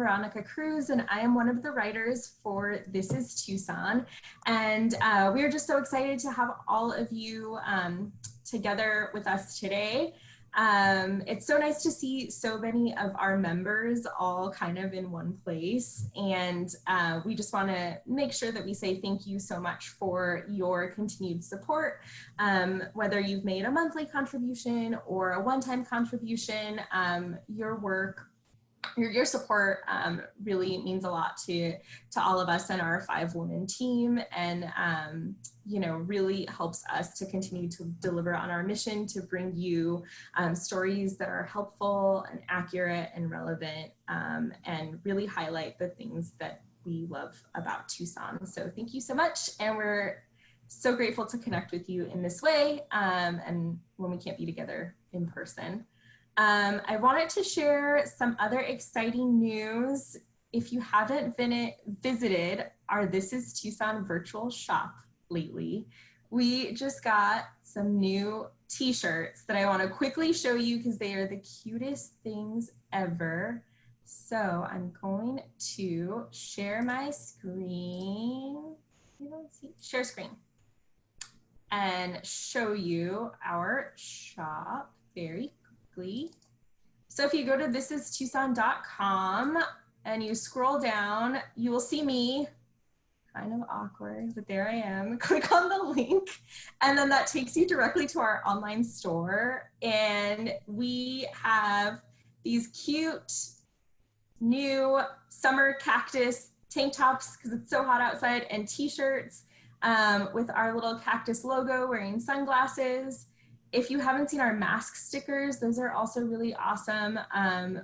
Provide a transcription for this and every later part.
Veronica Cruz, and I am one of the writers for This is Tucson. And we are just so excited to have all of you together with us today. It's so nice to see so many of our members all kind of in one place, and we just want to make sure that we say thank you so much for your continued support. Whether you've made a monthly contribution or a one-time contribution, your work, your support really means a lot to all of us and our 5-woman team, and you know, really helps us to continue to deliver on our mission to bring you stories that are helpful and accurate and relevant, and really highlight the things that we love about Tucson. So thank you so much, and we're so grateful to connect with you in this way, and when we can't be together in person. I wanted to share some other exciting news. If you haven't visited our This is Tucson virtual shop lately, we just got some new t-shirts that I want to quickly show you because they are the cutest things ever. So I'm going to share my screen. You don't see, share screen, and show you our shop very quickly. So if you go to thisistucson.com and you scroll down, you will see me, kind of awkward, but there I am. Click on the link, and then that takes you directly to our online store. And we have these cute new summer cactus tank tops because it's so hot outside, and t-shirts with our little cactus logo, wearing sunglasses. If you haven't seen our mask stickers, those are also really awesome.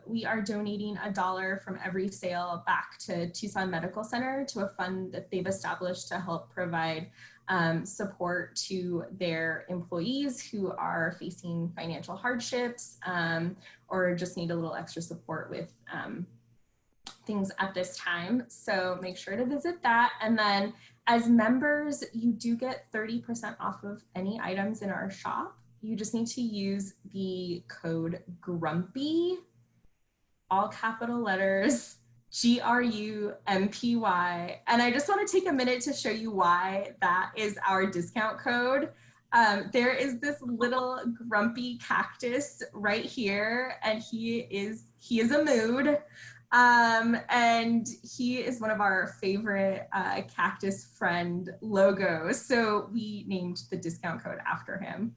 We are donating $1 from every sale back to Tucson Medical Center to a fund that they've established to help provide support to their employees who are facing financial hardships or just need a little extra support with things at this time. So make sure to visit that. And then as members, you do get 30% off of any items in our shop. You just need to use the code GRUMPY, all capital letters, GRUMPY. And I just want to take a minute to show you why that is our discount code. There is this little grumpy cactus right here, and he is a mood. And he is one of our favorite cactus friend logos. So we named the discount code after him.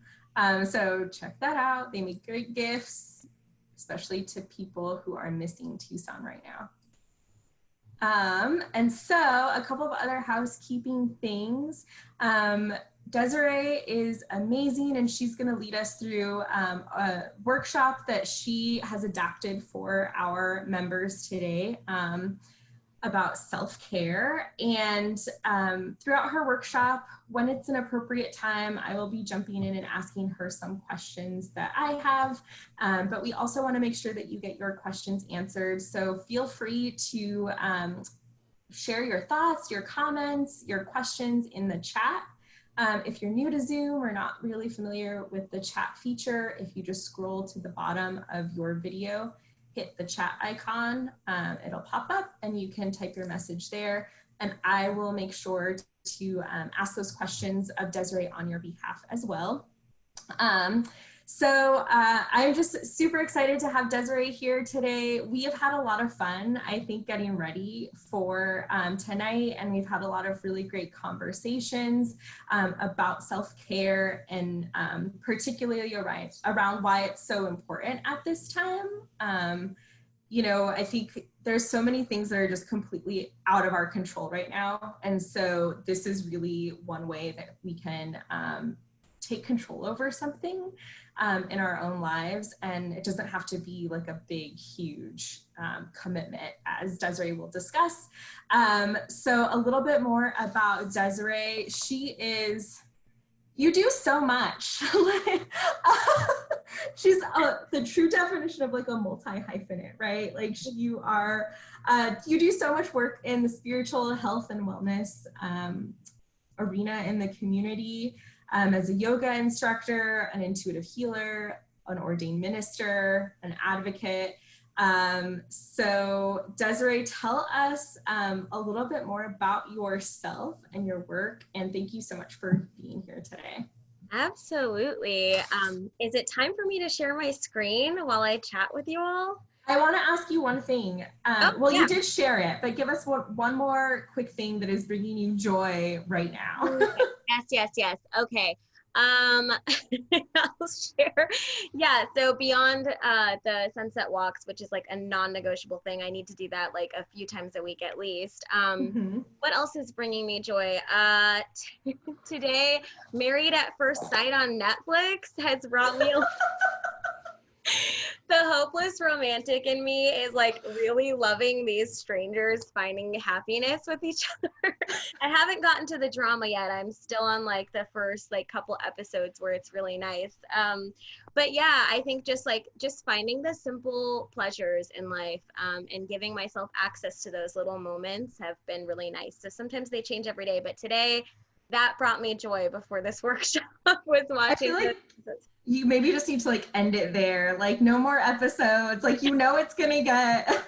So check that out. They make great gifts, especially to people who are missing Tucson right now. And so a couple of other housekeeping things. Desiree is amazing, and she's going to lead us through a workshop that she has adapted for our members today about self-care. And throughout her workshop, when it's an appropriate time, I will be jumping in and asking her some questions that I have, but we also want to make sure that you get your questions answered. So feel free to share your thoughts, your comments, your questions in the chat. If you're new to Zoom or not really familiar with the chat feature, if you just scroll to the bottom of your video, hit the chat icon, it'll pop up and you can type your message there, and I will make sure to ask those questions of Desiree on your behalf as well. So I'm just super excited to have Desiree here today. We have had a lot of fun, I think, getting ready for tonight, and we've had a lot of really great conversations about self-care, and particularly around why it's so important at this time. You know, I think there's so many things that are just completely out of our control right now, and so this is really one way that we can take control over something in our own lives, and it doesn't have to be like a big, huge commitment, as Desiree will discuss. So a little bit more about Desiree. She is, you do so much. She's the true definition of like a multi-hyphenate, right? Like you are, you do so much work in the spiritual health and wellness arena in the community. As a yoga instructor, an intuitive healer, an ordained minister, an advocate. So Desiree, tell us a little bit more about yourself and your work, and thank you so much for being here today. Absolutely. Is it time for me to share my screen while I chat with you all? I want to ask you one thing. Oh, Well, you yeah. did share it, but give us one more quick thing that is bringing you joy right now. Yes, yes, yes. Okay. Um, I'll share. Yeah, so beyond the sunset walks, which is like a non-negotiable thing, I need to do that like a few times a week at least. Mhm. What else is bringing me joy? Today, Married at First Sight on Netflix has brought me the hopeless romantic in me is like really loving these strangers finding happiness with each other. I haven't gotten to the drama yet. I'm still on like the first like couple episodes where it's really nice. But yeah, I think just finding the simple pleasures in life and giving myself access to those little moments have been really nice. So sometimes they change every day, but today that brought me joy before this workshop was I watching feel like the you maybe just need to like end it there. Like no more episodes. Like you know it's gonna get.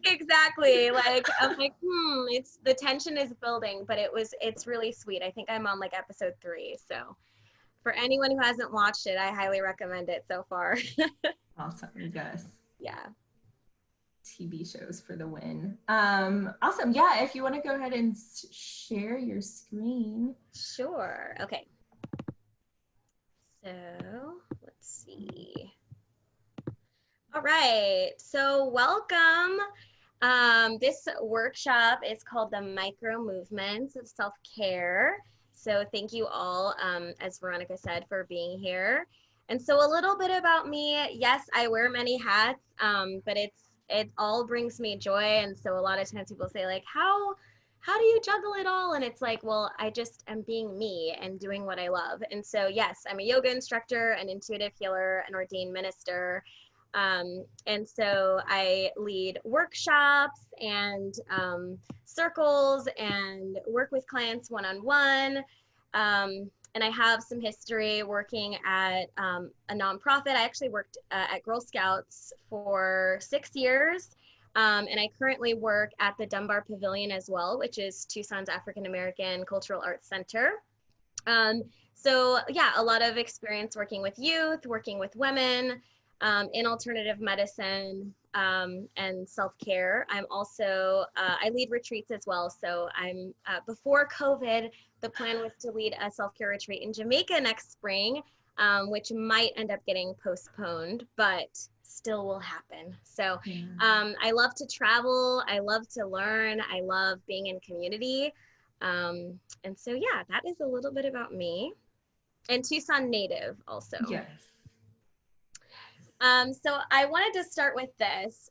Exactly. Like I'm like, it's the tension is building, but it's really sweet. I think I'm on like episode 3. So for anyone who hasn't watched it, I highly recommend it so far. Awesome. Yes. Yeah, TV shows for the win. Awesome. Yeah. If you want to go ahead and share your screen. sure. Okay. So let's see. All right. So welcome. This workshop is called the Micro Movements of Self-Care. So thank you all, as Veronica said, for being here. And so a little bit about me. Yes, I wear many hats, but it all brings me joy. And so a lot of times people say like, how do you juggle it all? And it's like, well, I just am being me and doing what I love. And so yes, I'm a yoga instructor, an intuitive healer, an ordained minister. And so I lead workshops and circles and work with clients one-on-one. And I have some history working at a nonprofit. I actually worked at Girl Scouts for 6 years. And I currently work at the Dunbar Pavilion as well, which is Tucson's African American Cultural Arts Center. Um, so yeah, a lot of experience working with youth, working with women, in alternative medicine and self-care. I'm also, I lead retreats as well. So I'm, before COVID, the plan was to lead a self-care retreat in Jamaica next spring, which might end up getting postponed, but still will happen. So Yeah. I love to travel. I love to learn. I love being in community. And so, yeah, that is a little bit about me and Tucson native also. Yes. So I wanted to start with this.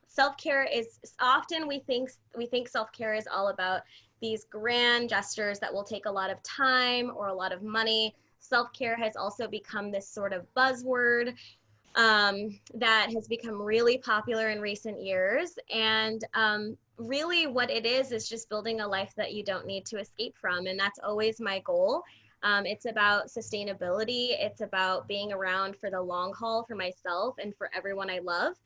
Self-care is often we think self-care is all about these grand gestures that will take a lot of time or a lot of money. Self-care has also become this sort of buzzword that has become really popular in recent years. And really, what it is just building a life that you don't need to escape from. And that's always my goal. It's about sustainability. It's about being around for the long haul for myself and for everyone I love.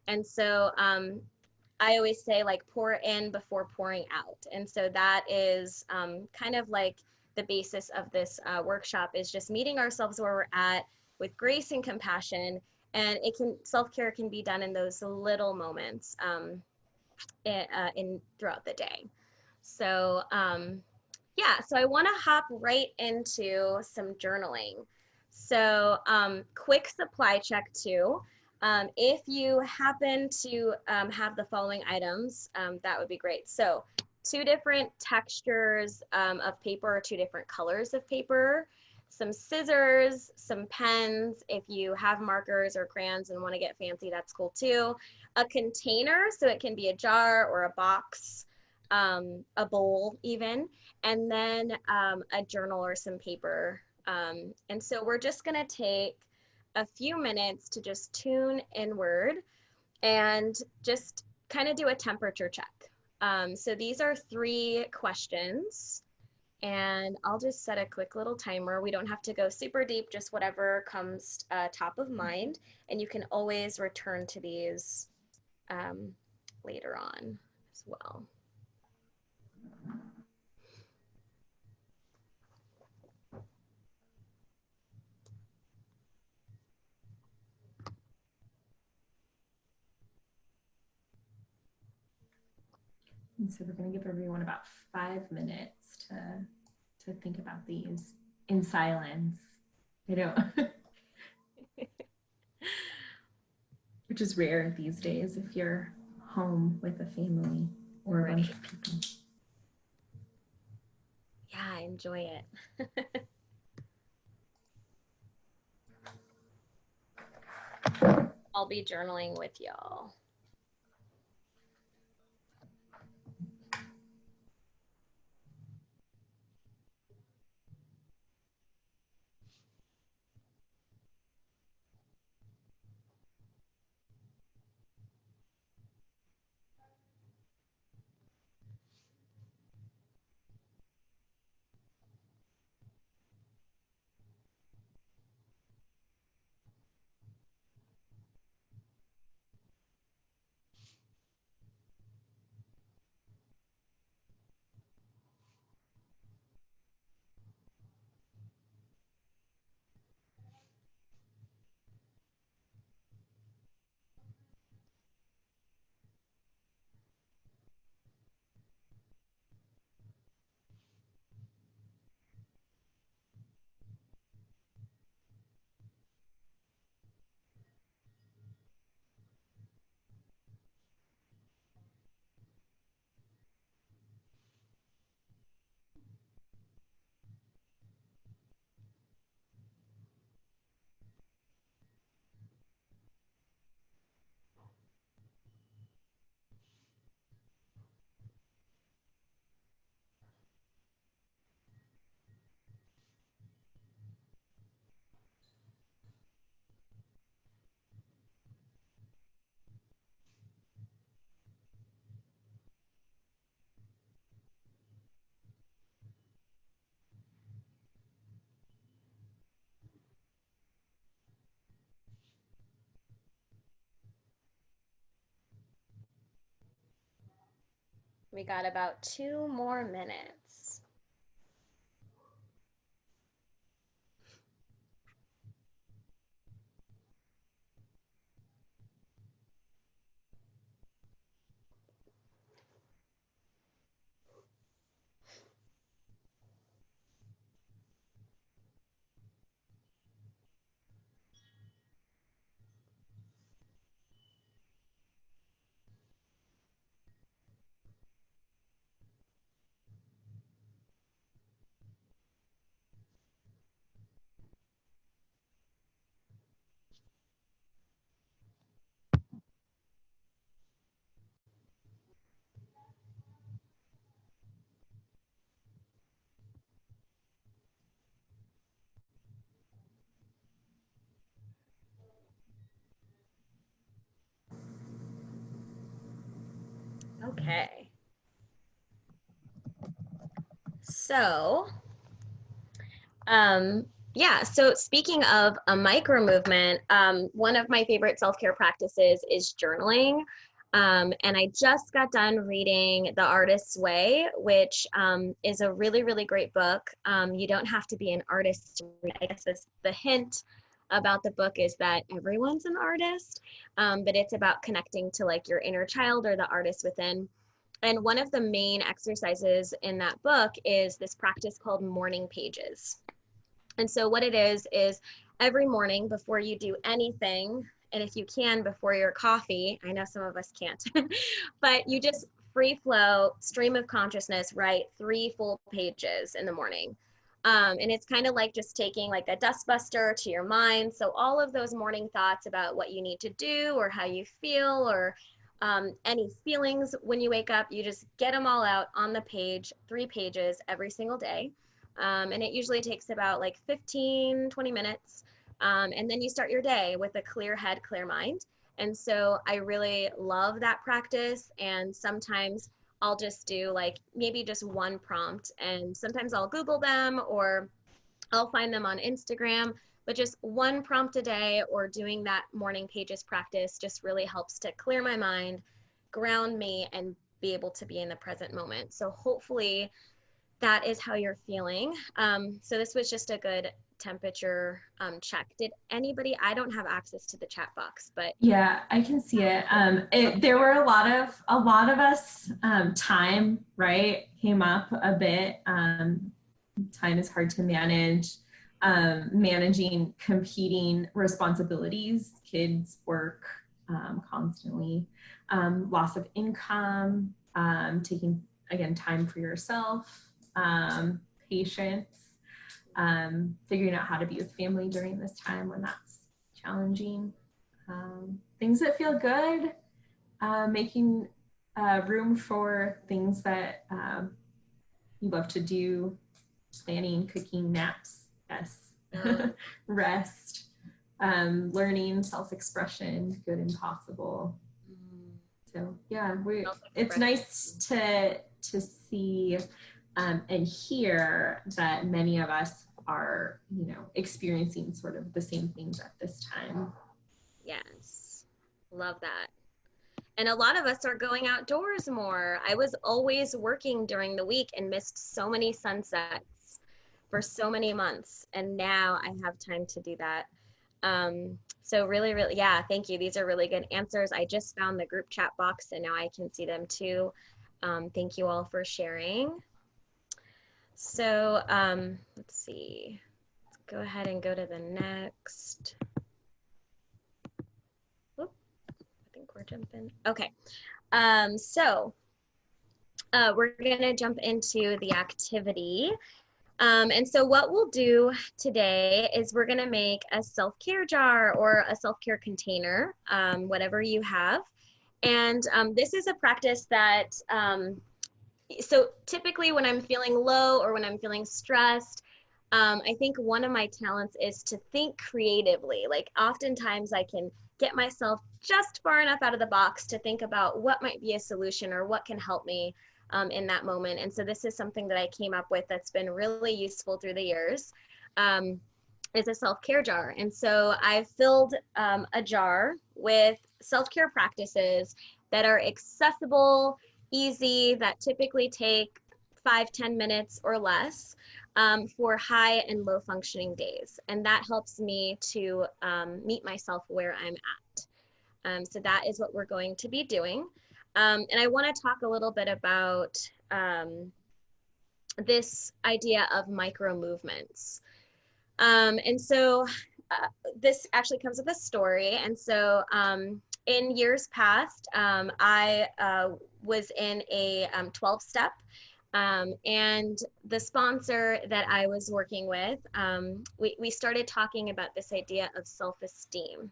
And so I always say, like, pour in before pouring out. And so that is kind of like the basis of this workshop is just meeting ourselves where we're at with grace and compassion. And self-care can be done in those little moments in throughout the day. So yeah, so I want to hop right into some journaling. So quick supply check too. If you happen to have the following items, that would be great. So 2 different textures of paper, or 2 different colors of paper, some scissors, some pens. If you have markers or crayons and want to get fancy, that's cool too. A container, so it can be a jar or a box, a bowl even, and then a journal or some paper. And so we're just going to take a few minutes to just tune inward and just kind of do a temperature check. So these are 3 questions. And I'll just set a quick little timer. We don't have to go super deep, just whatever comes top of mind. And you can always return to these later on as well. And so we're going to give everyone about 5 minutes to think about these in silence. I don't, which is rare these days if you're home with a family or a bunch of people. Yeah, I enjoy it. I'll be journaling with y'all. We got about 2 more minutes. Okay. So, yeah, so speaking of a micro movement, one of my favorite self-care practices is journaling. And I just got done reading The Artist's Way, which is a really, really great book. You don't have to be an artist to read. I guess the hint about the book is that everyone's an artist, but it's about connecting to like your inner child or the artist within. And one of the main exercises in that book is this practice called morning pages. And so what it is every morning before you do anything, and if you can before your coffee, I know some of us can't, but you just free flow, stream of consciousness, write 3 full pages in the morning. And it's kind of like just taking like a dust buster to your mind. So all of those morning thoughts about what you need to do or how you feel or any feelings when you wake up, you just get them all out on the page, 3 pages every single day. And it usually takes about like 15, 20 minutes. And then you start your day with a clear head, clear mind. And so I really love that practice. And sometimes I'll just do like maybe just one prompt, and sometimes I'll Google them or I'll find them on Instagram, but just one prompt a day or doing that morning pages practice just really helps to clear my mind, ground me, and be able to be in the present moment. So hopefully that is how you're feeling. So this was just a good temperature check. Did anybody, I don't have access to the chat box, but Yeah, I can see it. There were a lot of us, time, right, came up a bit. Time is hard to manage. Managing competing responsibilities, kids, work, constantly, loss of income, taking, again, time for yourself, patience, figuring out how to be with family during this time when that's challenging. Things that feel good, making room for things that you love to do, planning, cooking, naps, yes, rest, learning, self-expression, good and possible. So yeah, it's nice to see and hear that many of us are, experiencing sort of the same things at this time. yes, love that. And a lot of us are going outdoors more. I was always working during the week and missed so many sunsets for so many months. And now I have time to do that. So really, really, yeah, thank you. These are really good answers. I just found the group chat box and now I can see them too. Thank you all for sharing. So let's see. Let's go ahead and go to the next. Whoop, I think we're jumping. Okay. So we're going to jump into the activity. And so what we'll do today is we're going to make a self-care jar or a self-care container, whatever you have. And this is a practice that, so typically when I'm feeling low or when I'm feeling stressed, I think one of my talents is to think creatively. Like oftentimes I can get myself just far enough out of the box to think about what might be a solution or what can help me in that moment. And so this is something that I came up with that's been really useful through the years. Is a self-care jar. And so I've filled a jar with self-care practices that are accessible, easy, that typically take 5-10 minutes or less for high and low functioning days. And that helps me to meet myself where I'm at. So that is what we're going to be doing. And I want to talk a little bit about this idea of micro movements. And so this actually comes with a story. And so in years past, I was in a 12-step. And the sponsor that I was working with, we started talking about this idea of self-esteem.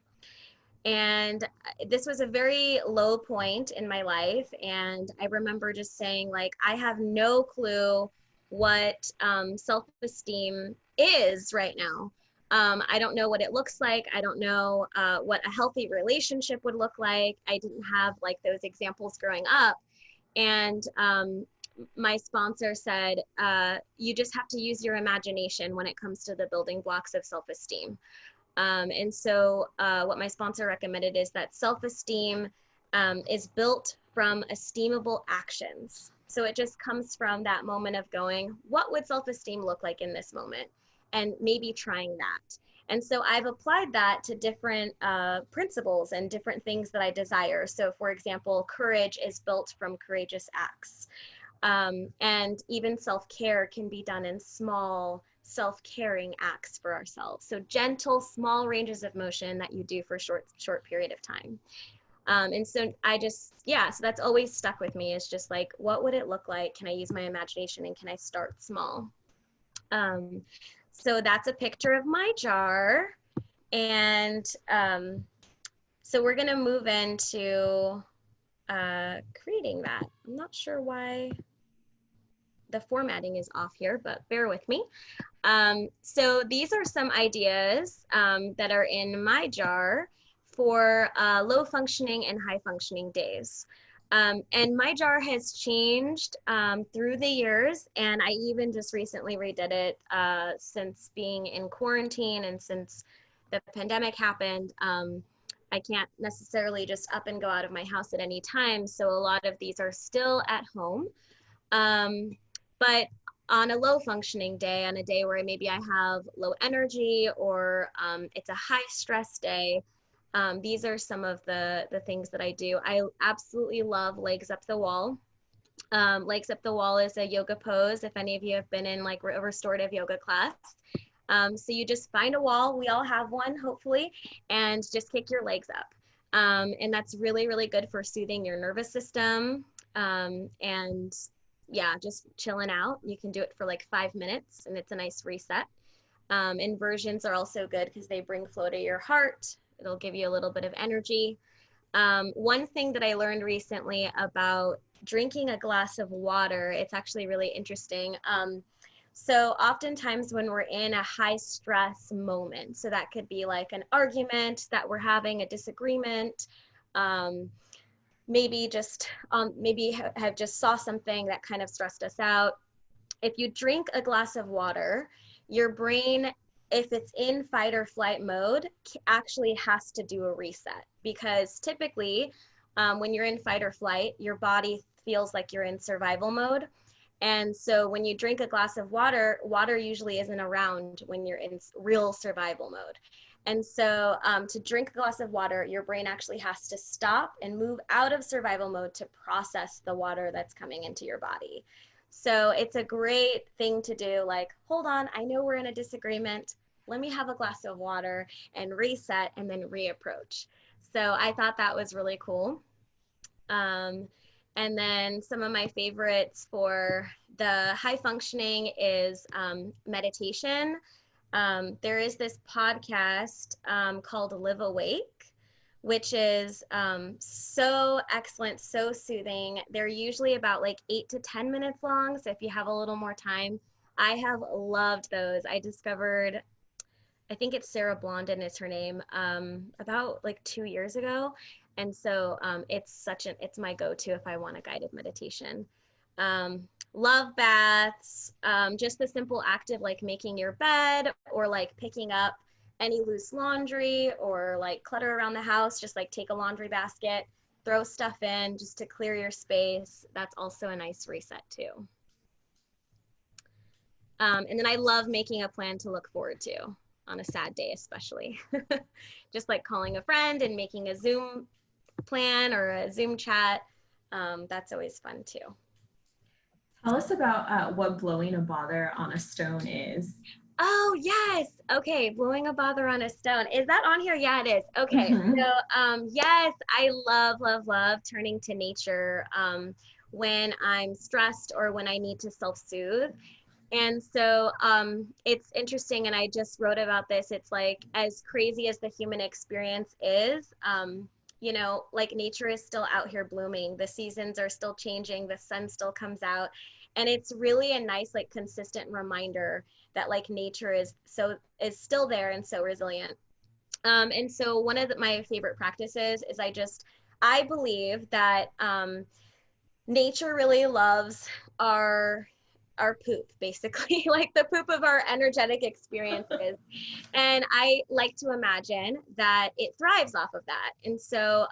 And this was a very low point in my life. And I remember just saying, like, I have no clue what self-esteem is right now. I don't know what it looks like. I don't know what a healthy relationship would look like. I didn't have like those examples growing up. And my sponsor said, you just have to use your imagination when it comes to the building blocks of self-esteem. And so what my sponsor recommended is that self-esteem is built from esteemable actions. So it just comes from that moment of going, what would self-esteem look like in this moment? And maybe trying that. And so I've applied that to different principles and different things that I desire. So for example, courage is built from courageous acts. And even self-care can be done in small, self-caring acts for ourselves. So gentle, small ranges of motion that you do for a short period of time. And so so that's always stuck with me, is just like, what would it look like? Can I use my imagination and can I start small? So that's a picture of my jar. And so we're gonna move into creating that. I'm not sure why the formatting is off here, but bear with me. So these are some ideas that are in my jar for low functioning and high functioning days. And my jar has changed through the years, and I even just recently redid it since being in quarantine and since the pandemic happened. I can't necessarily just up and go out of my house at any time, so a lot of these are still at home. But on a low functioning day, on a day where maybe I have low energy or it's a high stress day, these are some of the things that I do. I absolutely love legs up the wall. Legs up the wall is a yoga pose, if any of you have been in like a restorative yoga class. So you just find a wall, we all have one, hopefully, and just kick your legs up. And that's really, really good for soothing your nervous system. And yeah, just chilling out. You can do it for like 5 minutes and it's a nice reset. Inversions are also good because they bring flow to your heart. It'll give you a little bit of energy. One thing that I learned recently about drinking a glass of water, it's actually really interesting. So oftentimes when we're in a high stress moment, so that could be like an argument that we're having, a disagreement, maybe just have just saw something that kind of stressed us out. If you drink a glass of water, your brain, if it's in fight or flight mode, actually has to do a reset, because typically when you're in fight or flight, your body feels like you're in survival mode. And so when you drink a glass of water, water usually isn't around when you're in real survival mode. And so to drink a glass of water, your brain actually has to stop and move out of survival mode to process the water that's coming into your body. So it's a great thing to do, like, hold on, I know we're in a disagreement. Let me have a glass of water and reset and then reapproach. So I thought that was really cool. And then some of my favorites for the high functioning is meditation. There is this podcast called Live Awake, which is so excellent, so soothing. They're usually about like 8 to 10 minutes long. So if you have a little more time, I have loved those. I discovered, I think it's Sarah Blondin is her name, about like 2 years ago. And so it's my go-to if I want a guided meditation. Love baths, just the simple act of like making your bed or like picking up any loose laundry or like clutter around the house, just like take a laundry basket, throw stuff in just to clear your space. That's also a nice reset too. And then I love making a plan to look forward to on a sad day, especially. Just like calling a friend and making a Zoom plan or a Zoom chat. That's always fun too. Tell us about what blowing a bother on a stone is. Oh, yes. Okay, blowing a bother on a stone. Is that on here? Yeah, it is. Okay. So, yes, I love, love, love turning to nature when I'm stressed or when I need to self-soothe. And so it's interesting, and I just wrote about this. It's like, as crazy as the human experience is, you know, like nature is still out here blooming. The seasons are still changing. The sun still comes out. And it's really a nice, like, consistent reminder that like nature is still there and so resilient. And so one of my favorite practices is I believe that nature really loves our poop, basically, like the poop of our energetic experiences. And I like to imagine that it thrives off of that. And so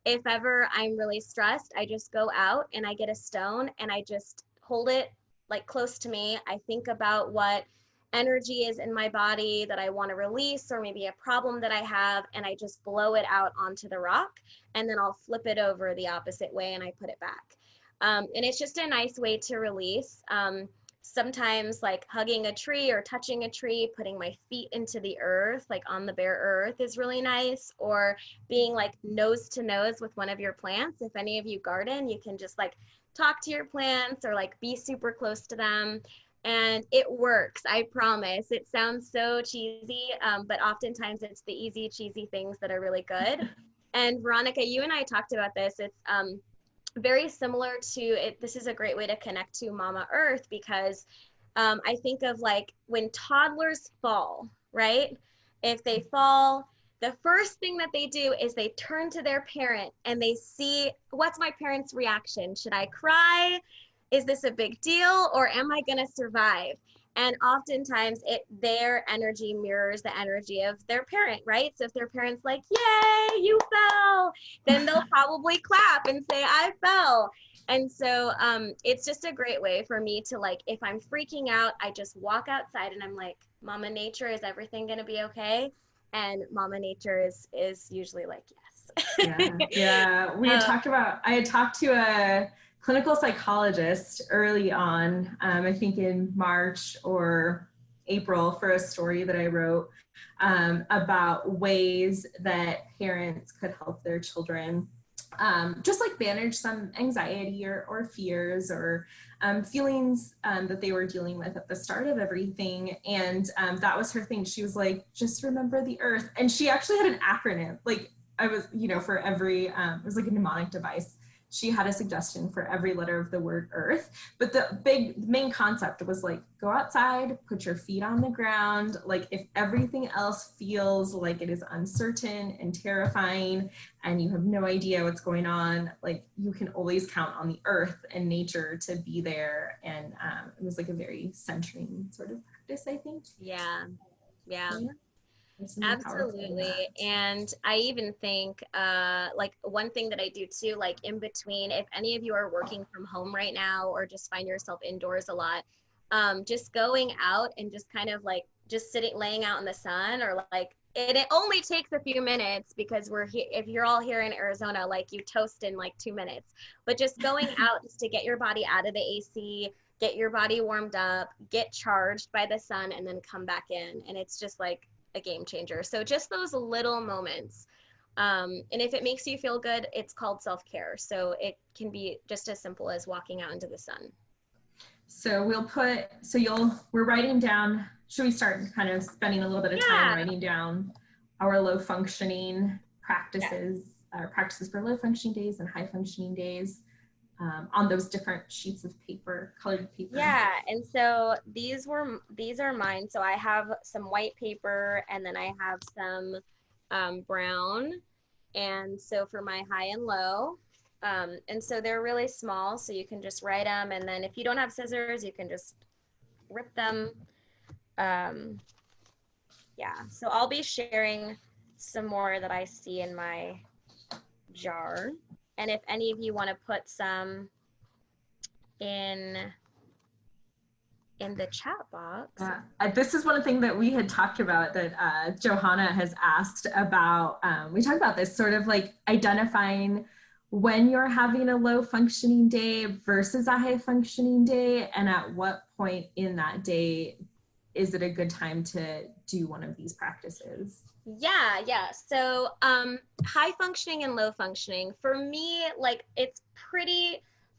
if ever I'm really stressed, I just go out and I get a stone and I just hold it like close to me. I think about what energy is in my body that I want to release, or maybe a problem that I have, and I just blow it out onto the rock, and then I'll flip it over the opposite way and I put it back. And it's just a nice way to release. Sometimes like hugging a tree or touching a tree, putting my feet into the earth, like on the bare earth, is really nice. Or being like nose to nose with one of your plants. If any of you garden, you can just like talk to your plants or like be super close to them. And it works, I promise. It sounds so cheesy, but oftentimes it's the easy, cheesy things that are really good. And Veronica, you and I talked about this. It's very similar to it. This is a great way to connect to Mama Earth, because I think of like when toddlers fall, right? If they fall, the first thing that they do is they turn to their parent and they see, what's my parent's reaction? Should I cry? Is this a big deal, or am I going to survive? And oftentimes their energy mirrors the energy of their parent, right? So if their parent's like, yay, you fell, then they'll probably clap and say, I fell. And so it's just a great way for me to, like, if I'm freaking out, I just walk outside and I'm like, Mama Nature, is everything going to be okay? And Mama Nature is usually like, yes. Yeah. I had talked to a clinical psychologist early on, I think in March or April, for a story that I wrote about ways that parents could help their children just like manage some anxiety or fears or feelings that they were dealing with at the start of everything. And that was her thing. She was like, just remember the earth. And she actually had an acronym. Like I was, for every, it was like a mnemonic device. She had a suggestion for every letter of the word earth. But the main concept was like, go outside, put your feet on the ground. Like if everything else feels like it is uncertain and terrifying and you have no idea what's going on, like you can always count on the earth and nature to be there. And it was like a very centering sort of practice, I think. Yeah. Absolutely. And I even think like one thing that I do too, like in between, if any of you are working from home right now or just find yourself indoors a lot, just going out and just kind of like just laying out in the sun, or like it only takes a few minutes because we're here. If you're all here in Arizona, like you toast in like 2 minutes, but just going out just to get your body out of the AC, get your body warmed up, get charged by the sun, and then come back in. And it's just like a game changer. So just those little moments. And if it makes you feel good, it's called self-care. So it can be just as simple as walking out into the sun. So we're writing down, should we start kind of spending a little bit of time writing down our low functioning practices, practices for low functioning days and high functioning days on those different sheets of paper, colored paper? Yeah, and so these are mine. So I have some white paper and then I have some brown. And so for my high and low, and so they're really small, so you can just write them. And then if you don't have scissors, you can just rip them. Yeah, so I'll be sharing some more that I see in my jar. And if any of you want to put some in the chat box. This is one thing that we had talked about that Johanna has asked about. We talked about this sort of like identifying when you're having a low functioning day versus a high functioning day, and at what point in that day is it a good time to do one of these practices? Yeah. So high functioning and low functioning, for me, like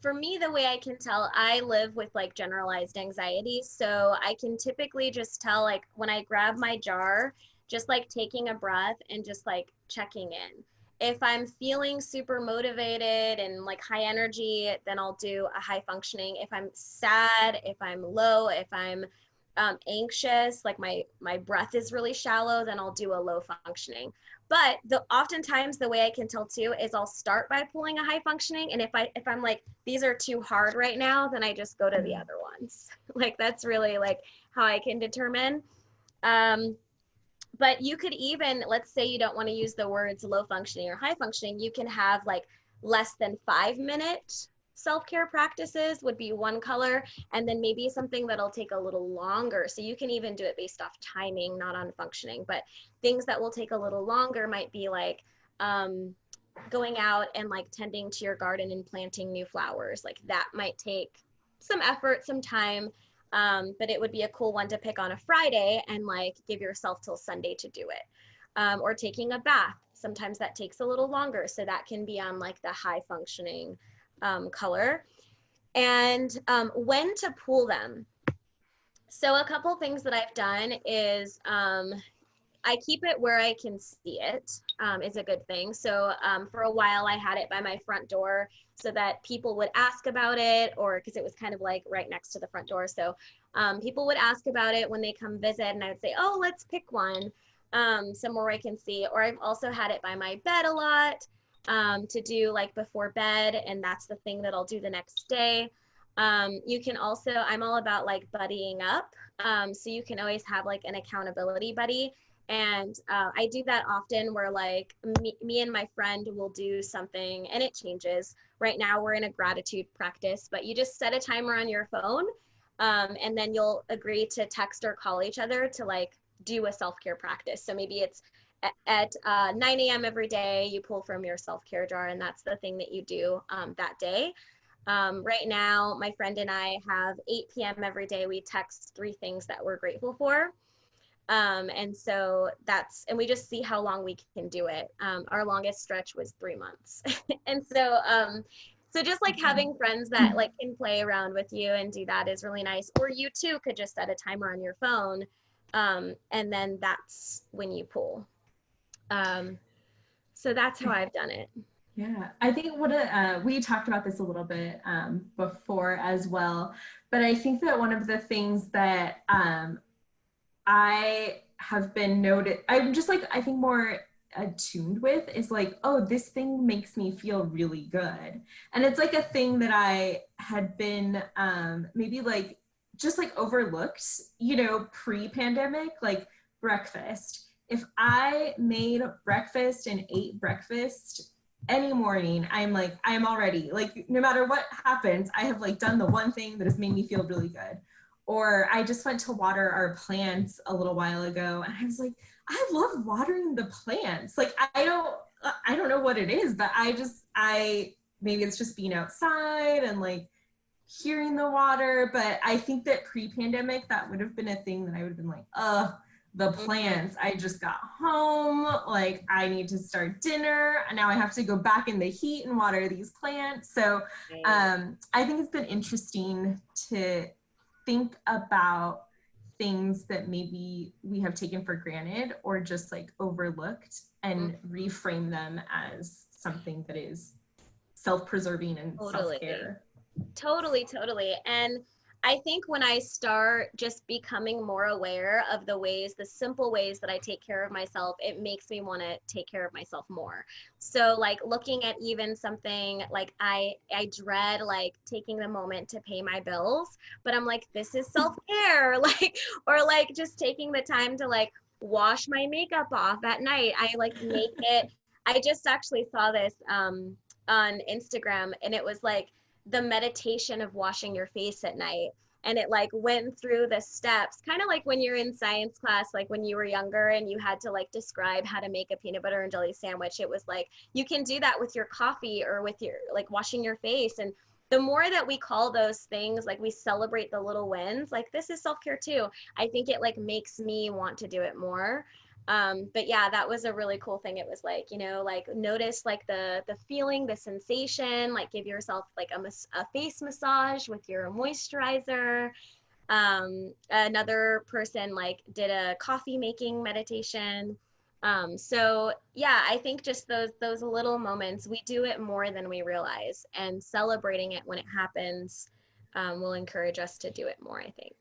for me, the way I can tell, I live with like generalized anxiety. So I can typically just tell, like when I grab my jar, just like taking a breath and just like checking in. If I'm feeling super motivated and like high energy, then I'll do a high functioning. If I'm sad, if I'm low, if I'm anxious, like my breath is really shallow, then I'll do a low functioning. But oftentimes the way I can tell too is I'll start by pulling a high functioning, and if I'm like, these are too hard right now, then I just go to the other ones. Like that's really like how I can determine. But you could even, let's say you don't want to use the words low functioning or high functioning, you can have like less than 5-minute self-care practices would be one color, and then maybe something that'll take a little longer. So you can even do it based off timing, not on functioning, but things that will take a little longer might be like going out and like tending to your garden and planting new flowers. Like that might take some effort, some time, but it would be a cool one to pick on a Friday and like give yourself till Sunday to do it. Or taking a bath. Sometimes that takes a little longer. So that can be on like the high functioning color. And when to pull them. So a couple things that I've done is I keep it where I can see it, is a good thing. So for a while I had it by my front door so that people would ask about it, or because it was kind of like right next to the front door. So people would ask about it when they come visit, and I would say, oh, let's pick one. somewhere where I can see. Or I've also had it by my bed a lot, to do like before bed, and that's the thing that I'll do the next day. You can also, I'm all about like buddying up. So you can always have like an accountability buddy. And I do that often where like me and my friend will do something and it changes. Right now we're in a gratitude practice, but you just set a timer on your phone, and then you'll agree to text or call each other to like do a self-care practice. So maybe it's at 9 a.m. every day, you pull from your self-care jar, and that's the thing that you do that day. Right now, my friend and I have 8 p.m. every day. We text 3 things that we're grateful for. And so and we just see how long we can do it. Our longest stretch was 3 months. And so just like having friends that like can play around with you and do that is really nice. Or you too could just set a timer on your phone. And then that's when you pull. So that's how I've done it. Yeah, I think we talked about this a little bit before as well, but I think that one of the things that I have been I'm just like, I think more attuned with is like, oh, this thing makes me feel really good. And it's like a thing that I had been maybe like just like overlooked, pre-pandemic, like breakfast. If I made breakfast and ate breakfast any morning, I'm already like, no matter what happens, I have like done the one thing that has made me feel really good. Or I just went to water our plants a little while ago, and I was like, I love watering the plants. Like, I don't know what it is, but maybe it's just being outside and like hearing the water. But I think that pre-pandemic, that would have been a thing that I would have been like, the plants, I just got home, like I need to start dinner, and now I have to go back in the heat and water these plants. So I think it's been interesting to think about things that maybe we have taken for granted or just like overlooked, and reframe them as something that is self-preserving and self-care. Totally. And I think when I start just becoming more aware of the simple ways that I take care of myself, it makes me want to take care of myself more. So like looking at even something like I dread like taking the moment to pay my bills, but I'm like, this is self-care, like, or like just taking the time to like wash my makeup off at night. I like make it. I just actually saw this on Instagram, and it was like the meditation of washing your face at night, and it like went through the steps, kind of like when you're in science class, like when you were younger and you had to like describe how to make a peanut butter and jelly sandwich. It was like you can do that with your coffee or with your like washing your face. And the more that we call those things, like we celebrate the little wins, like this is self-care too, I think it like makes me want to do it more. But yeah, that was a really cool thing. It was like, like notice like the feeling, the sensation, like give yourself like a face massage with your moisturizer. Another person like did a coffee making meditation. So yeah, I think just those little moments, we do it more than we realize, and celebrating it when it happens will encourage us to do it more, I think.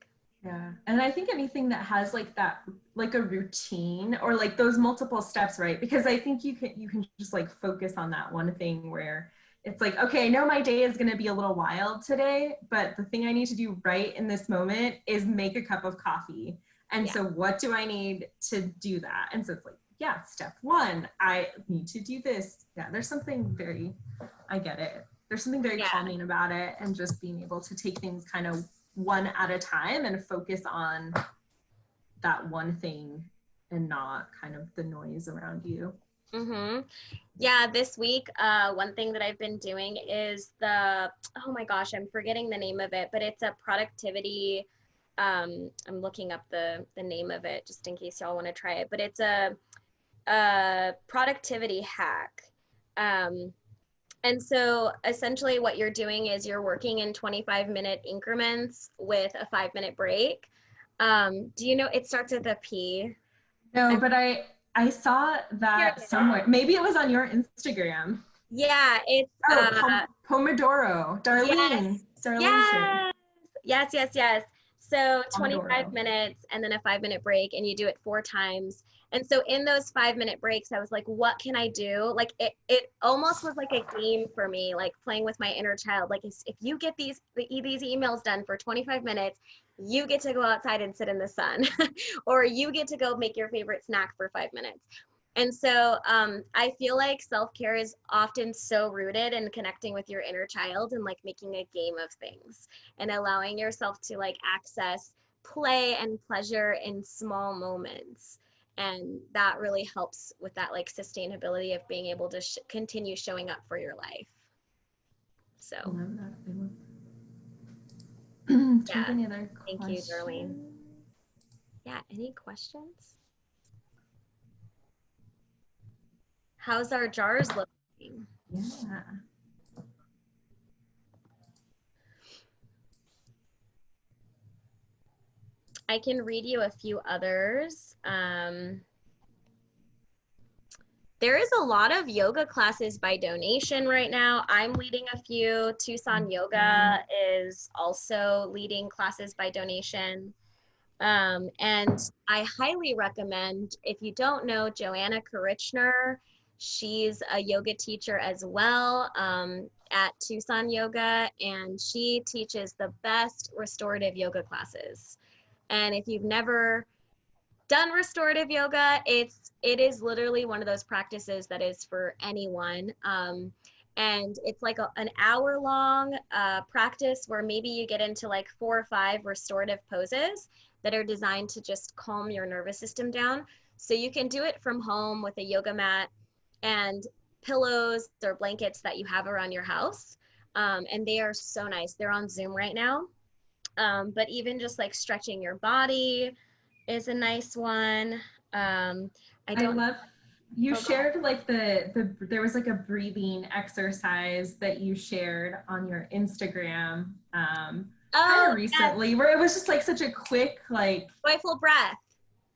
Yeah. And I think anything that has like that, like a routine or like those multiple steps, right? Because I think you can just like focus on that one thing where it's like, okay, I know my day is going to be a little wild today, but the thing I need to do right in this moment is make a cup of coffee. And so what do I need to do that? And so it's like, yeah, step one, I need to do this. Yeah, there's something I get it. There's something very calming about it, and just being able to take things kind of one at a time and focus on that one thing and not kind of the noise around you. Yeah, this week, one thing that I've been doing is oh my gosh, I'm forgetting the name of it, but it's a productivity, I'm looking up the name of it just in case y'all want to try it, but it's a productivity hack. And so essentially what you're doing is you're working in 25-minute increments with a 5-minute break. Do you know, it starts with a P? No, but I saw that somewhere. Maybe it was on your Instagram. Yeah, it's Pomodoro. Darlene. Yes. So 25 minutes and then a 5-minute break, and you do it 4 times. And so in those 5-minute breaks, I was like, what can I do? Like it almost was like a game for me, like playing with my inner child. Like if you get these emails done for 25 minutes, you get to go outside and sit in the sun, or you get to go make your favorite snack for 5 minutes. And so I feel like self-care is often so rooted in connecting with your inner child and like making a game of things and allowing yourself to like access play and pleasure in small moments. And that really helps with that like sustainability of being able to continue showing up for your life. So I love that. I love that. Do you yeah, have any other thank you, questions? Darlene. Yeah, any questions? How's our jars looking? Yeah. I can read you a few others. There is a lot of yoga classes by donation right now. I'm leading a few. Tucson Yoga is also leading classes by donation. And I highly recommend, if you don't know Joanna Karichner, she's a yoga teacher as well at Tucson Yoga, and she teaches the best restorative yoga classes. And if you've never done restorative yoga, it is literally one of those practices that is for anyone. And it's like an hour long practice where maybe you get into like 4 or 5 restorative poses that are designed to just calm your nervous system down. So you can do it from home with a yoga mat and pillows or blankets that you have around your house. And they are so nice. They're on Zoom right now. But even just like stretching your body is a nice one. I love you shared like there was like a breathing exercise that you shared on your Instagram kind of recently, yes, where it was just like such a quick like joyful breath.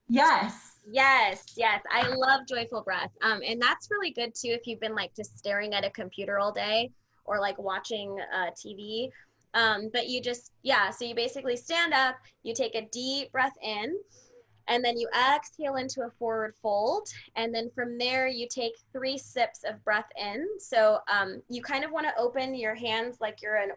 Yes. Yes, yes. I love joyful breath. And that's really good too if you've been like just staring at a computer all day or like watching TV. But you just, yeah, so you basically stand up, you take a deep breath in, and then you exhale into a forward fold. And then from there, you take 3 sips of breath in. So you kind of want to open your hands like you're an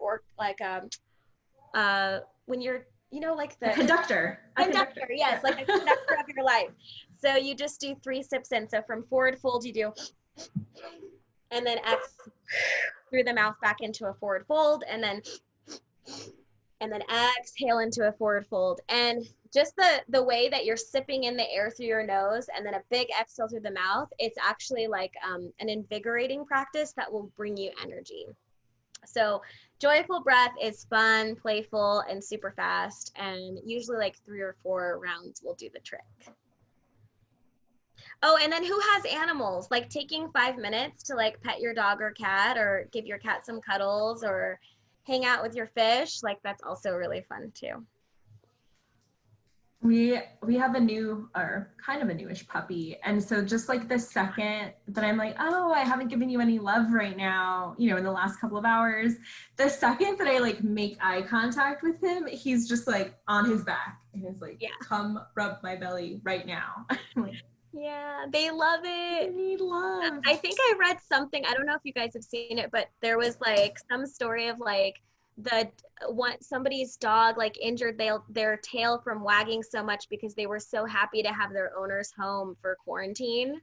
when you're, you know, like the conductor. Conductor, yes, like a conductor of your life. So you just do 3 sips in. So from forward fold, you do, and then exhale through the mouth back into a forward fold, and then exhale into a forward fold. And just the way that you're sipping in the air through your nose and then a big exhale through the mouth, it's actually like an invigorating practice that will bring you energy. So joyful breath is fun, playful, and super fast. And usually like 3 or 4 rounds will do the trick. Oh, and then who has animals? Like taking 5 minutes to like pet your dog or cat or give your cat some cuddles or hang out with your fish. Like that's also really fun too. We have a new, or kind of a newish puppy. And so just like the second that I'm like, oh, I haven't given you any love right now, you know, in the last couple of hours, the second that I like make eye contact with him, he's just like on his back and is like, yeah, come rub my belly right now. Like, yeah, they love it. They need love. I think I read something, I don't know if you guys have seen it, but there was like some story of like somebody's dog like injured their tail from wagging so much because they were so happy to have their owners home for quarantine.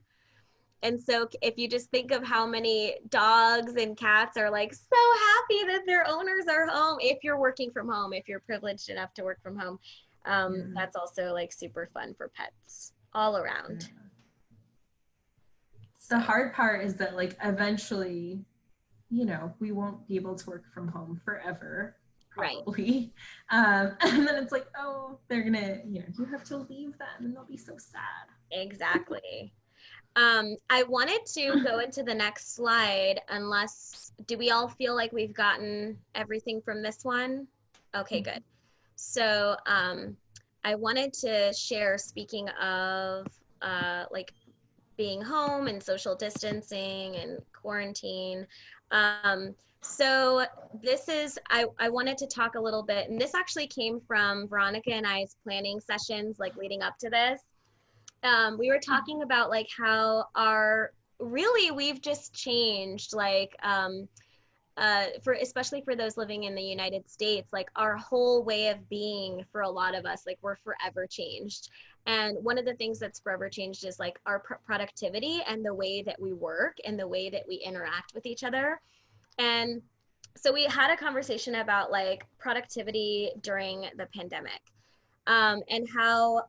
And so if you just think of how many dogs and cats are like so happy that their owners are home, if you're working from home, if you're privileged enough to work from home, that's also like super fun for pets all around. Yeah. The hard part is that like eventually, you know, we won't be able to work from home forever, probably. Right. And then it's like, oh, they're gonna, you know, you have to leave them and they'll be so sad. Exactly. I wanted to go into the next slide do we all feel like we've gotten everything from this one? Okay, good. So I wanted to share, speaking of like being home and social distancing and quarantine. So this is, I wanted to talk a little bit, and this actually came from Veronica and I's planning sessions like leading up to this. we were talking about like how we've just changed, like for especially for those living in the United States, like our whole way of being for a lot of us, like we're forever changed. And one of the things that's forever changed is like our productivity and the way that we work and the way that we interact with each other. And so we had a conversation about like productivity during the pandemic, and how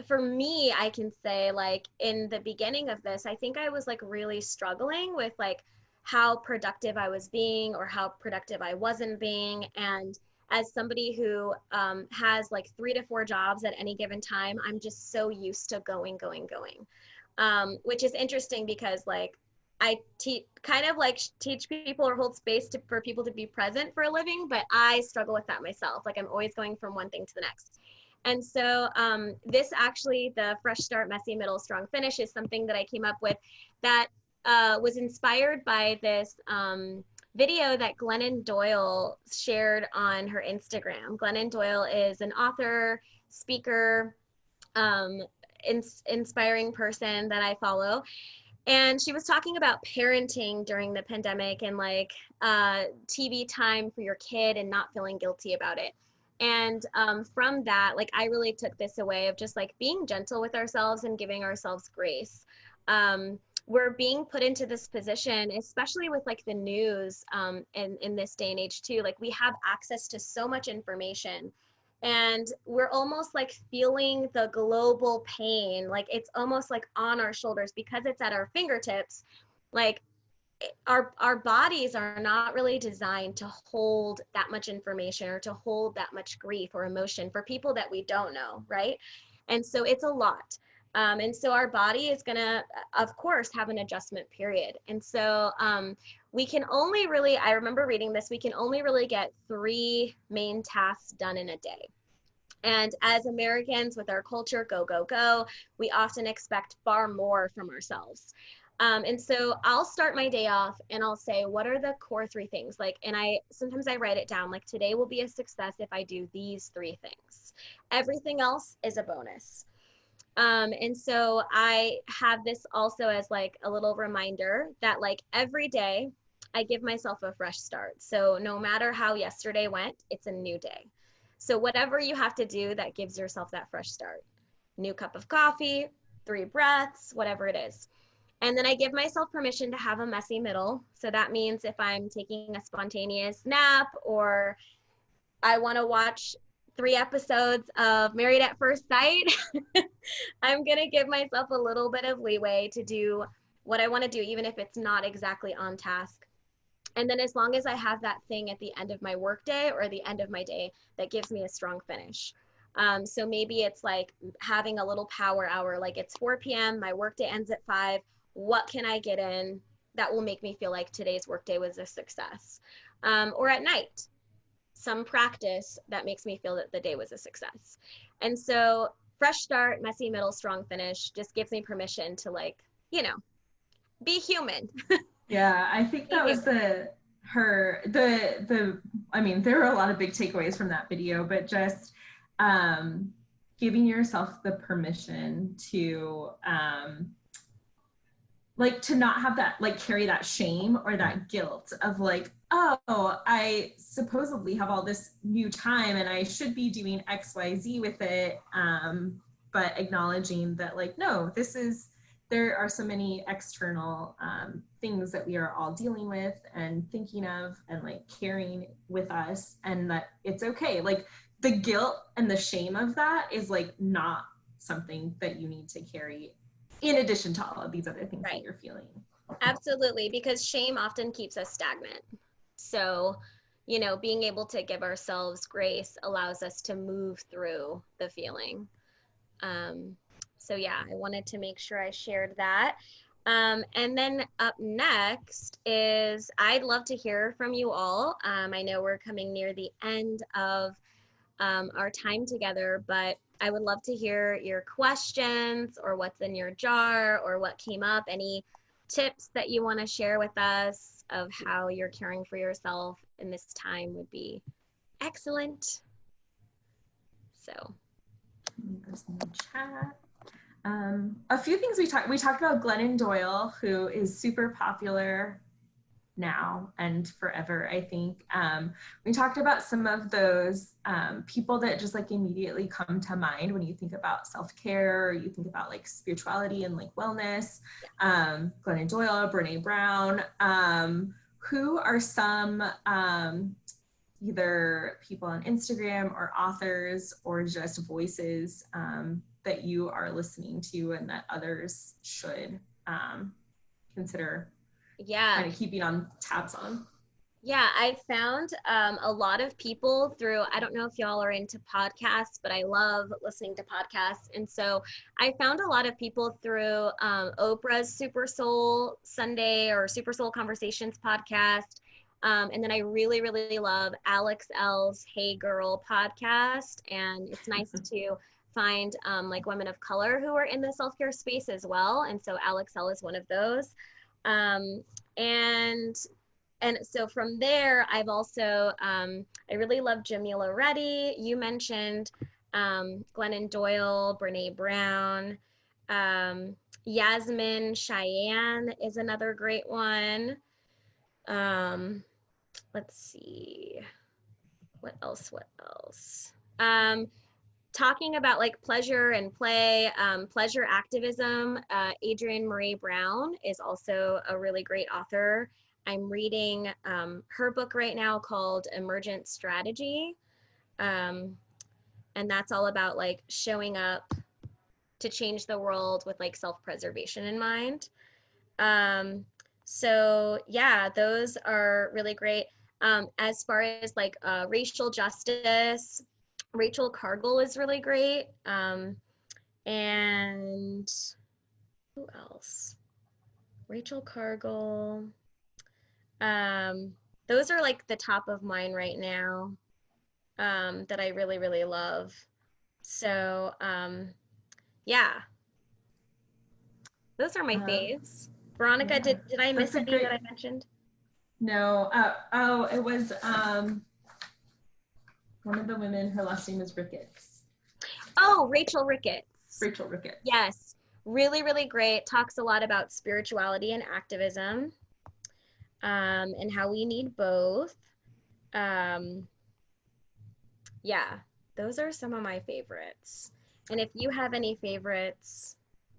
for me, I can say like in the beginning of this, I think I was like really struggling with like how productive I was being or how productive I wasn't being. And as somebody who has like 3 to 4 jobs at any given time, I'm just so used to going, which is interesting because like I kind of like teach people or hold space for people to be present for a living, but I struggle with that myself. Like I'm always going from one thing to the next. And so this actually, the Fresh Start, Messy Middle, Strong Finish is something that I came up with that was inspired by this video that Glennon Doyle shared on her Instagram. Glennon Doyle is an author, speaker, inspiring person that I follow. And she was talking about parenting during the pandemic and like TV time for your kid and not feeling guilty about it. And from that, like I really took this away of just like being gentle with ourselves and giving ourselves grace. We're being put into this position, especially with like the news in this day and age too. Like we have access to so much information and we're almost like feeling the global pain. Like it's almost like on our shoulders because it's at our fingertips. Like our bodies are not really designed to hold that much information or to hold that much grief or emotion for people that we don't know, right? And so it's a lot. And so our body is going to, of course, have an adjustment period. And so we can only really, I remember reading this, we can only really get 3 main tasks done in a day. And as Americans with our culture, go, go, go, we often expect far more from ourselves. And so I'll start my day off and I'll say, what are the core 3 things? Like, and sometimes I write it down, like today will be a success if I do these 3 things. Everything else is a bonus. And so I have this also as like a little reminder that like every day I give myself a fresh start. So no matter how yesterday went, it's a new day. So whatever you have to do that gives yourself that fresh start. New cup of coffee, 3 breaths, whatever it is. And then I give myself permission to have a messy middle. So that means if I'm taking a spontaneous nap or I want to watch 3 episodes of Married at First Sight, I'm going to give myself a little bit of leeway to do what I want to do, even if it's not exactly on task. And then as long as I have that thing at the end of my workday or the end of my day that gives me a strong finish. So maybe it's like having a little power hour, like it's 4 p.m., my workday ends at 5. What can I get in that will make me feel like today's workday was a success? Or at night, some practice that makes me feel that the day was a success. And so fresh start, messy middle, strong finish just gives me permission to like, be human. Yeah, I think that was I mean, there were a lot of big takeaways from that video, but just giving yourself the permission to like to not have that, like carry that shame or that guilt of like, oh, I supposedly have all this new time and I should be doing XYZ with it. But acknowledging that like, no, there are so many external things that we are all dealing with and thinking of and like carrying with us, and that it's okay. Like the guilt and the shame of that is like not something that you need to carry in addition to all of these other things that you're feeling. Absolutely, because shame often keeps us stagnant. So, being able to give ourselves grace allows us to move through the feeling. So yeah, I wanted to make sure I shared that. And then up next is I'd love to hear from you all. I know we're coming near the end of our time together, but I would love to hear your questions or what's in your jar or what came up, any tips that you want to share with us of how you're caring for yourself in this time would be excellent. So. There's in the chat. A few things we talked about Glennon Doyle, who is super popular now and forever, I think. We talked about some of those people that just like immediately come to mind when you think about self-care, or you think about like spirituality and like wellness. Glennon Doyle, Brene Brown. Who are some either people on Instagram or authors or just voices that you are listening to and that others should consider kind of keeping on tabs on? Yeah, I found a lot of people through, I don't know if y'all are into podcasts, but I love listening to podcasts. And so I found a lot of people through Oprah's Super Soul Sunday or Super Soul Conversations podcast. And then I really, really love Alex L's Hey Girl podcast. And it's nice to find like women of color who are in the self-care space as well. And so Alex L is one of those. And so from there, I've also, I really love Jamila Reddy. You mentioned Glennon Doyle, Brene Brown. Yasmin Cheyenne is another great one. Let's see. What else? Talking about like pleasure and play, pleasure activism, Adrienne Maree Brown is also a really great author. I'm reading her book right now called Emergent Strategy. And that's all about like showing up to change the world with like self-preservation in mind. So yeah, those are really great. As far as like racial justice, Rachel Cargill is really great. And who else? Rachel Cargill. Those are like the top of mine right now that I really, really love. So yeah, those are my faves. Veronica, Yeah, did I miss any great... that I mentioned? No. It was one of the women, her last name is Ricketts. Oh, Rachel Ricketts. Rachel Ricketts. Yes, really, really great. Talks a lot about spirituality and activism. And how we need both. Yeah, those are some of my favorites. And if you have any favorites,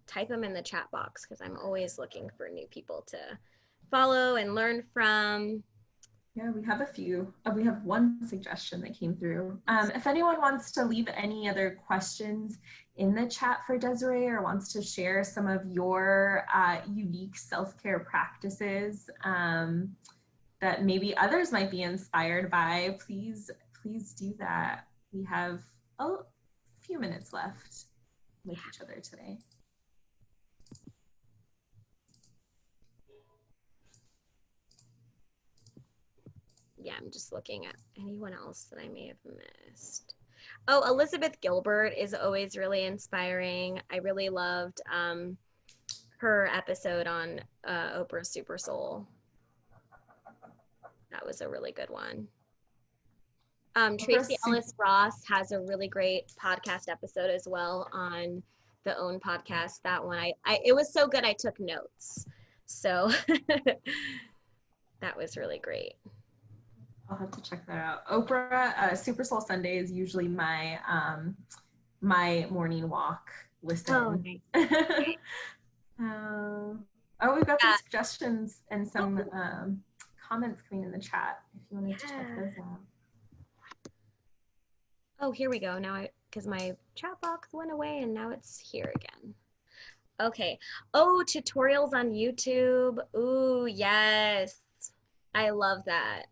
type them in the chat box because I'm always looking for new people to follow and learn from. Yeah, we have a few. We have one suggestion that came through. If anyone wants to leave any other questions in the chat for Desiree or wants to share some of your unique self-care practices that maybe others might be inspired by, please do that. We have a few minutes left with each other today. Yeah, I'm just looking at anyone else that I may have missed. Oh, Elizabeth Gilbert is always really inspiring. I really loved her episode on Oprah's Super Soul. That was a really good one. Tracy Ellis Ross has a really great podcast episode as well on the OWN podcast. That one, it was so good I took notes. So that was really great. I'll have to check that out. Oprah, Super Soul Sunday is usually my my morning walk listen. Oh, nice. We've got some suggestions and some comments coming in the chat if you wanted to check those out. Oh, here we go. Now because my chat box went away and now it's here again. Okay. Oh, tutorials on YouTube. Ooh, yes. I love that.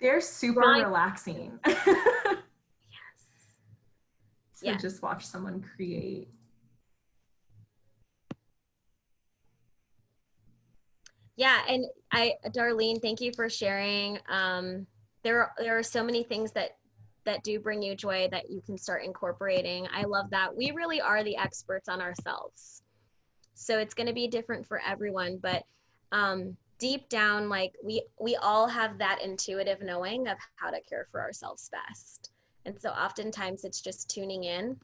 They're super relaxing. Yes. So just watch someone create. Yeah, and Darlene, thank you for sharing. There are so many things that do bring you joy that you can start incorporating. I love that. We really are the experts on ourselves. So it's going to be different for everyone, but deep down, like we all have that intuitive knowing of how to care for ourselves best. And so oftentimes it's just tuning in.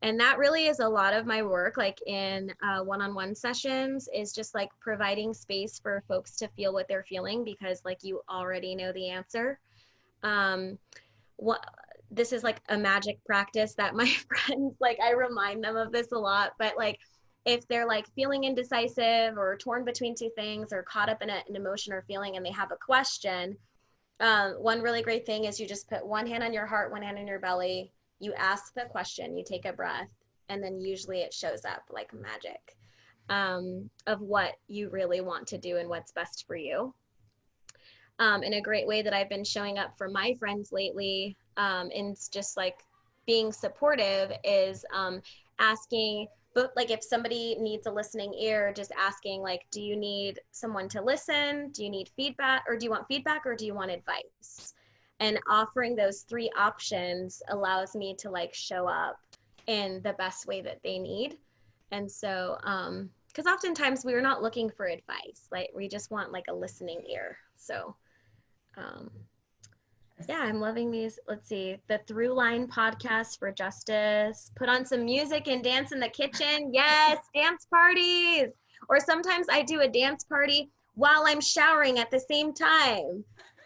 And that really is a lot of my work, like in one-on-one sessions, is just like providing space for folks to feel what they're feeling, because like you already know the answer. Um, what this is like a magic practice that my friends, like I remind them of this a lot, but like if they're like feeling indecisive or torn between two things or caught up in an emotion or feeling and they have a question, one really great thing is you just put one hand on your heart, one hand on your belly, you ask the question, you take a breath, and then usually it shows up like magic, of what you really want to do and what's best for you. And a great way that I've been showing up for my friends lately, and just like being supportive, is asking, but like if somebody needs a listening ear, just asking like, do you need someone to listen? Do you need feedback, or do you want feedback, or do you want advice? And offering those three options allows me to like show up in the best way that they need. And so, because oftentimes we're not looking for advice, like we just want like a listening ear. So um, yeah, I'm loving these. Let's see, the Through Line podcast for justice. Put on some music and dance in the kitchen. Yes, dance parties. Or sometimes I do a dance party while I'm showering at the same time.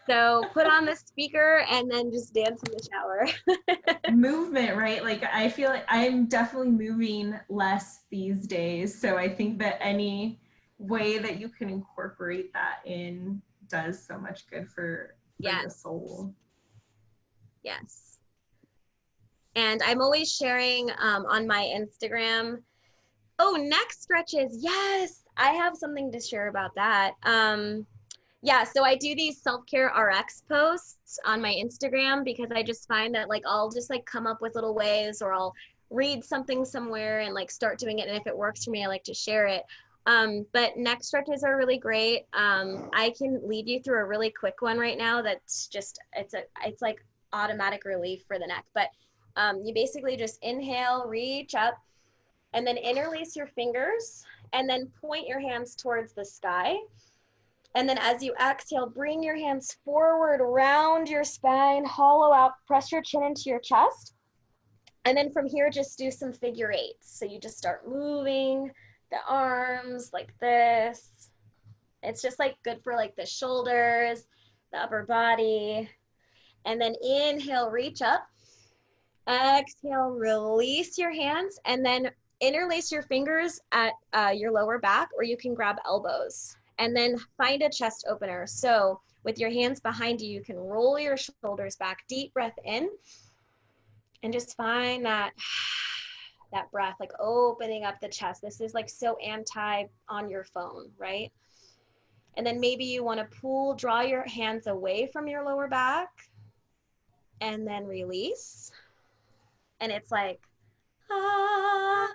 So put on the speaker and then just dance in the shower. Movement, right? Like I feel like I'm definitely moving less these days. So I think that any way that you can incorporate that in does so much good for Yes. the soul. Yes. And I'm always sharing on my Instagram. Oh, neck stretches. Yes, I have something to share about that. Yeah, so I do these self-care RX posts on my Instagram because I just find that like I'll just like come up with little ways, or I'll read something somewhere and like start doing it. And if it works for me, I like to share it. But neck stretches are really great. I can lead you through a really quick one right now. That's just, it's like automatic relief for the neck. But you basically just inhale, reach up, and then interlace your fingers, and then point your hands towards the sky. And then as you exhale, bring your hands forward, round your spine, hollow out, press your chin into your chest. And then from here, just do some figure eights. So you just start moving the arms like this. It's just like good for like the shoulders, the upper body. And then inhale, reach up. Exhale, release your hands, and then interlace your fingers at your lower back, or you can grab elbows. And then find a chest opener. So with your hands behind you, you can roll your shoulders back, deep breath in, and just find that breath, like opening up the chest. This is like so anti on your phone, right? And then maybe you want to draw your hands away from your lower back and then release. And it's like, ah.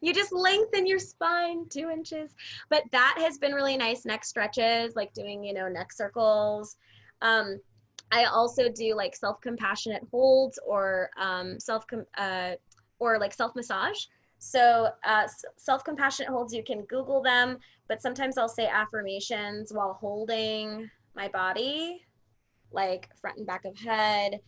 You just lengthen your spine 2 inches. But that has been really nice. Neck stretches, like doing, neck circles. I also do like self-compassionate holds, or like self-massage. So self-compassionate holds, you can Google them, but sometimes I'll say affirmations while holding my body, like front and back of head.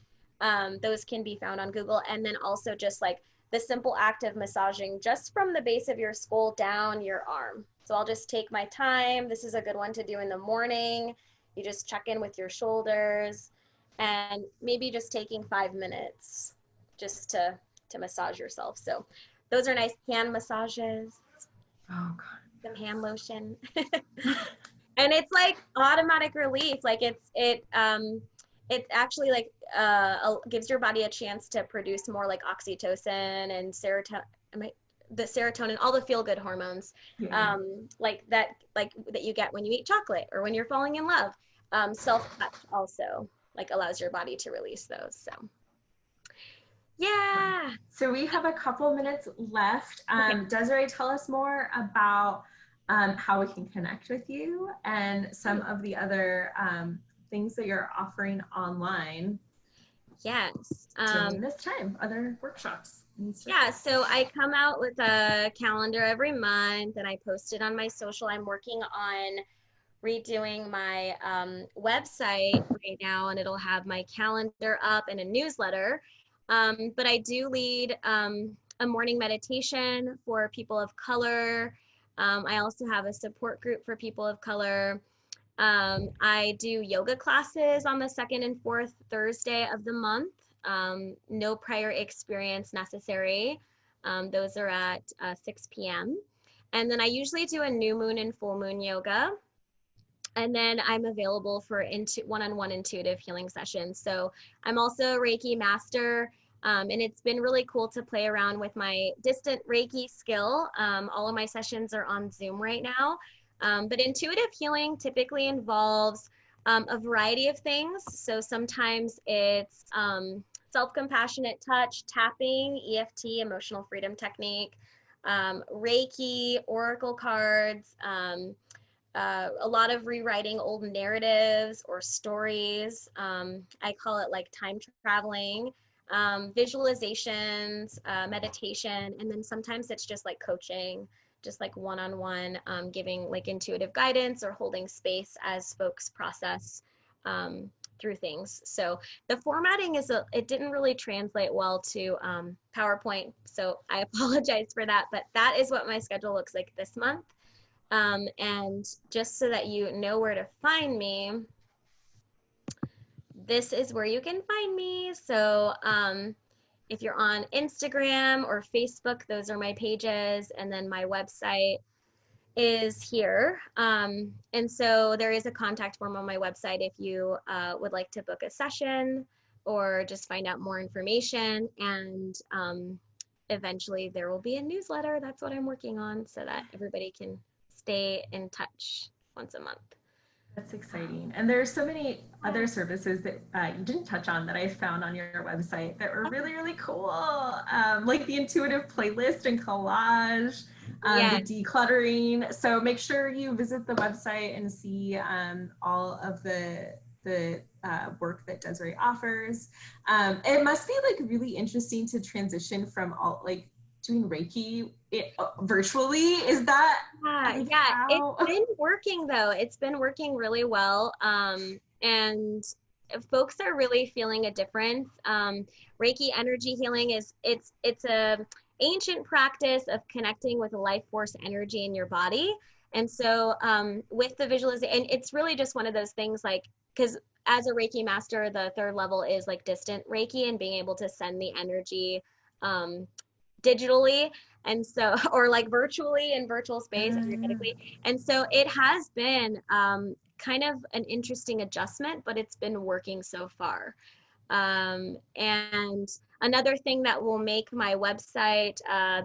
Those can be found on Google. And then also just like the simple act of massaging just from the base of your skull down your arm. So I'll just take my time. This is a good one to do in the morning. You just check in with your shoulders, and maybe just taking 5 minutes just to massage yourself. So those are nice hand massages. Oh God. Some hand lotion. And it's like automatic relief. Like it actually like gives your body a chance to produce more like oxytocin and serotonin, all the feel good hormones, Yeah. like that you get when you eat chocolate or when you're falling in love. Self-touch also like allows your body to release those. So yeah. So we have a couple minutes left. Okay. Desiree, tell us more about how we can connect with you and some of the other things that you're offering online. Yes. During this time, other workshops. Yeah, so I come out with a calendar every month and I post it on my social. I'm working on redoing my website right now, and it'll have my calendar up and a newsletter. But I do lead a a morning meditation for people of color. I also have a support group for people of color. I do yoga classes on the second and fourth Thursday of the month. No prior experience necessary. Those are at 6 p.m. And then I usually do a new moon and full moon yoga. And then I'm available for one-on-one intuitive healing sessions. So I'm also a Reiki master, and it's been really cool to play around with my distant Reiki skill. All of my sessions are on Zoom right now. But intuitive healing typically involves a variety of things. So sometimes it's self-compassionate touch, tapping, EFT, emotional freedom technique, Reiki, oracle cards, a lot of rewriting old narratives or stories. I call it like time traveling, visualizations, meditation, and then sometimes it's just like coaching, just like one-on-one, giving like intuitive guidance or holding space as folks process through things. So the formatting it didn't really translate well to PowerPoint, so I apologize for that, but that is what my schedule looks like this month. And just so that you know where to find me, this is where you can find me. So if you're on Instagram or Facebook, those are my pages. And then my website is here. And so there is a contact form on my website if you would like to book a session or just find out more information. And eventually there will be a newsletter. That's what I'm working on so that everybody can stay in touch once a month. That's exciting. And there's so many other services that you didn't touch on that I found on your website that were really, really cool. Like the intuitive playlist and collage, Yes. the decluttering. So make sure you visit the website and see all of the work that Desiree offers. It must be like really interesting to transition from all like doing Reiki virtually. Is that yeah, it's been working though. It's been working really well. And folks are really feeling a difference. Reiki energy healing it's a ancient practice of connecting with a life force energy in your body. And so with the visualization, and it's really just one of those things like, because as a Reiki master, the third level is like distant Reiki and being able to send the energy digitally, and so or like virtually in virtual space energetically. And so it has been kind of an interesting adjustment, but it's been working so far. And another thing that will make my website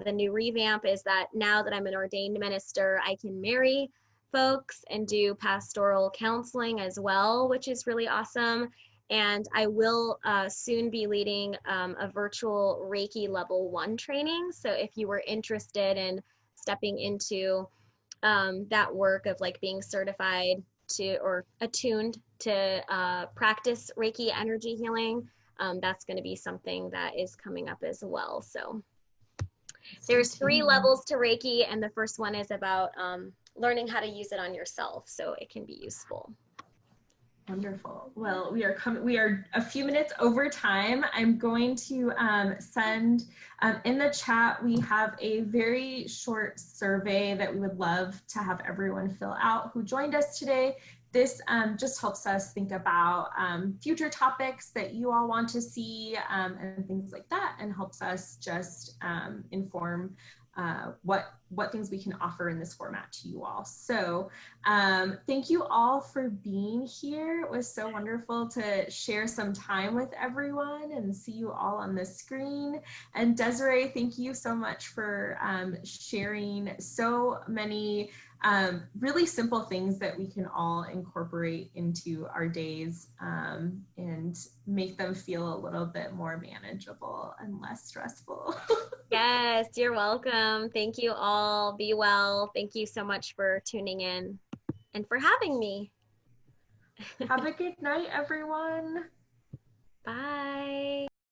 the new revamp is that now that I'm an ordained minister, I can marry folks and do pastoral counseling as well, which is really awesome. And I will soon be leading a virtual Reiki level 1 training. So if you were interested in stepping into that work of like being certified to or attuned to practice Reiki energy healing, that's going to be something that is coming up as well. So there's 3 levels to Reiki, and the first one is about learning how to use it on yourself so it can be useful. Wonderful. Well, we are a few minutes over time. I'm going to send in the chat, we have a very short survey that we would love to have everyone fill out who joined us today. This just helps us think about future topics that you all want to see and things like that, and helps us just inform what things we can offer in this format to you all. So thank you all for being here. It was so wonderful to share some time with everyone and see you all on the screen. And Desiree, thank you so much for sharing so many really simple things that we can all incorporate into our days and make them feel a little bit more manageable and less stressful. Yes, you're welcome. Thank you all. Be well. Thank you so much for tuning in and for having me. Have a good night, everyone. Bye.